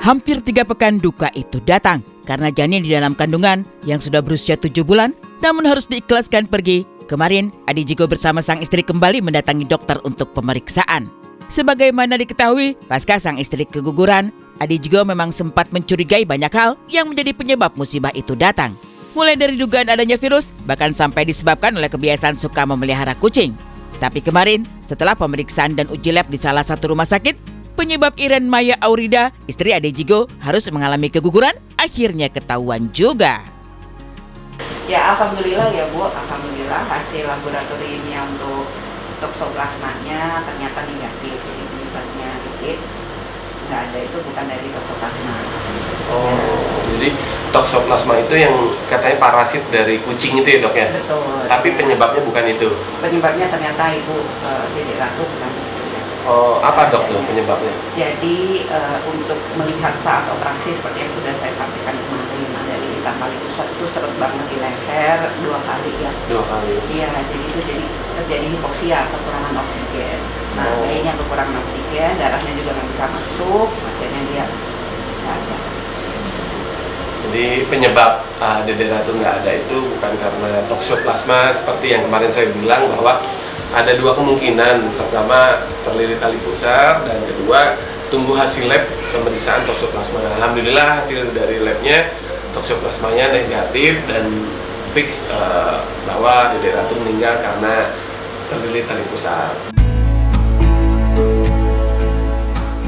Hampir 3 pekan duka itu datang karena janin di dalam kandungan yang sudah berusia 7 bulan namun harus diikhlaskan pergi. Kemarin, Adi Jigo bersama sang istri kembali mendatangi dokter untuk pemeriksaan. Sebagaimana diketahui, pasca sang istri keguguran, Adi Jigo memang sempat mencurigai banyak hal yang menjadi penyebab musibah itu datang. Mulai dari dugaan adanya virus, bahkan sampai disebabkan oleh kebiasaan suka memelihara kucing. Tapi kemarin, setelah pemeriksaan dan uji lab di salah satu rumah sakit, penyebab Iren Maya Aurida, istri Adi Jigo, harus mengalami keguguran, akhirnya ketahuan juga. Ya alhamdulillah ya Bu, alhamdulillah hasil laboratoriumnya untuk toksoplasmanya ternyata negatif, jadi penyebabnya dikit. Nggak ada, itu bukan dari toksoplasma. Oh, jadi toksoplasma itu yang katanya parasit dari kucing itu ya dok ya? Betul. Tapi penyebabnya bukan itu? Penyebabnya ternyata Ibu Dedek Ratu bukan itu. Oh, apa dok tuh penyebabnya? Jadi untuk melihat saat operasi seperti yang sudah saya sampaikan kemarin, ada lilitan tali pusat itu seret banget di leher 2 kali ya. 2 kali? Iya, jadi itu terjadi hipoksia, kekurangan oksigen. Nah, bayinya kekurangan oksigen, darahnya juga nggak bisa masuk, akhirnya dia nggak ada. Jadi penyebab Dedek Ratu nggak ada itu bukan karena toksoplasma seperti yang kemarin saya bilang, bahwa ada 2 kemungkinan. Pertama, terlilit tali pusar, dan kedua, tunggu hasil lab pemeriksaan toksoplasma. Alhamdulillah hasil dari labnya toksoplasmanya negatif dan fix bahwa Dedek Ratu meninggal karena terlilit tali pusar.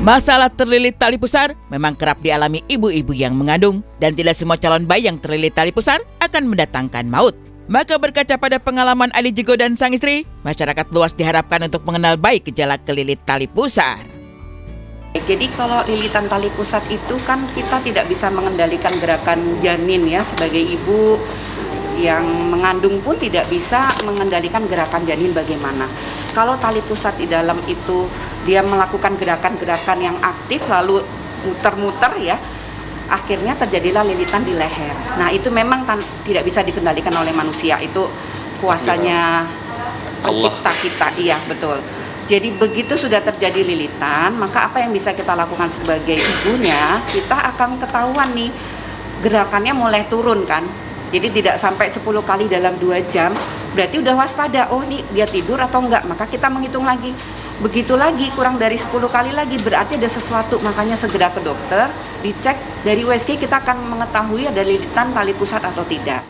Masalah terlilit tali pusar memang kerap dialami ibu-ibu yang mengandung, dan tidak semua calon bayi yang terlilit tali pusar akan mendatangkan maut. Maka berkaca pada pengalaman Adi Jigo dan sang istri, masyarakat luas diharapkan untuk mengenal baik gejala kelilit tali pusar. Jadi kalau lilitan tali pusat itu kan kita tidak bisa mengendalikan gerakan janin ya, sebagai ibu yang mengandung pun tidak bisa mengendalikan gerakan janin bagaimana. Kalau tali pusat di dalam itu dia melakukan gerakan-gerakan yang aktif lalu muter-muter ya, akhirnya terjadilah lilitan di leher. Nah itu memang tidak bisa dikendalikan oleh manusia, itu kuasanya pencipta kita. Iya betul. Jadi begitu sudah terjadi lilitan, maka apa yang bisa kita lakukan sebagai ibunya, kita akan ketahuan nih gerakannya mulai turun kan. Jadi tidak sampai 10 kali dalam 2 jam, berarti udah waspada, oh nih dia tidur atau enggak, maka kita menghitung lagi. Begitu lagi, kurang dari 10 kali lagi, berarti ada sesuatu, makanya segera ke dokter, dicek. Dari USG kita akan mengetahui ada lilitan tali pusat atau tidak.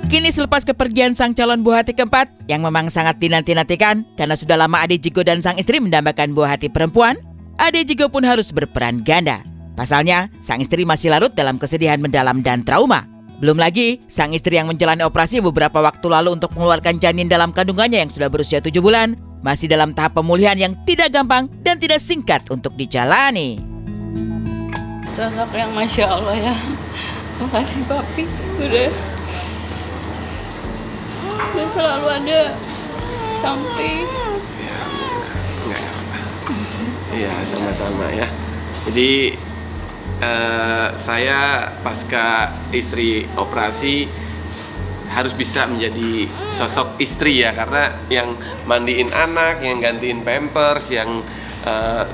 Kini selepas kepergian sang calon buah hati keempat, yang memang sangat dinanti-nantikan karena sudah lama Adi Jigo dan sang istri mendambakan buah hati perempuan, Adi Jigo pun harus berperan ganda. Pasalnya, sang istri masih larut dalam kesedihan mendalam dan trauma. Belum lagi, sang istri yang menjalani operasi beberapa waktu lalu untuk mengeluarkan janin dalam kandungannya yang sudah berusia 7 bulan, masih dalam tahap pemulihan yang tidak gampang dan tidak singkat untuk dijalani. Sosok yang Masya Allah ya. Makasih Papi, udah selalu ada samping. Ya, enggak apa-apa. Iya, sama-sama ya. Jadi saya pasca istri operasi harus bisa menjadi sosok istri ya, karena yang mandiin anak, yang gantiin pampers, yang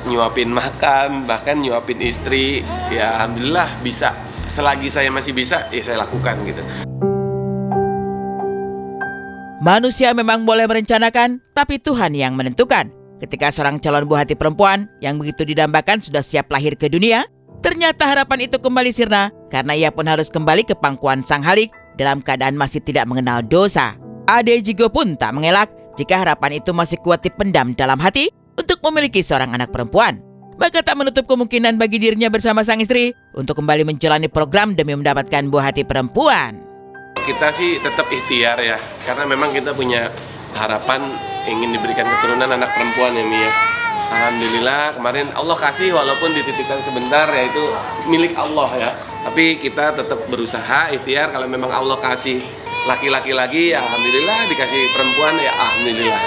nyuapin makan, bahkan nyuapin istri, ya alhamdulillah bisa. Selagi saya masih bisa, ya saya lakukan gitu. Manusia memang boleh merencanakan, tapi Tuhan yang menentukan. Ketika seorang calon buah hati perempuan yang begitu didambakan sudah siap lahir ke dunia, ternyata harapan itu kembali sirna karena ia pun harus kembali ke pangkuan sang Halik dalam keadaan masih tidak mengenal dosa. Adi Jigo pun tak mengelak jika harapan itu masih kuat dipendam dalam hati untuk memiliki seorang anak perempuan. Maka tak menutup kemungkinan bagi dirinya bersama sang istri untuk kembali menjalani program demi mendapatkan buah hati perempuan. Kita sih tetap ikhtiar ya, karena memang kita punya harapan ingin diberikan keturunan anak perempuan ya Mia. Alhamdulillah kemarin Allah kasih, walaupun dititipkan sebentar, yaitu milik Allah ya. Tapi kita tetap berusaha ikhtiar, kalau memang Allah kasih laki-laki lagi ya alhamdulillah, dikasih perempuan ya alhamdulillah.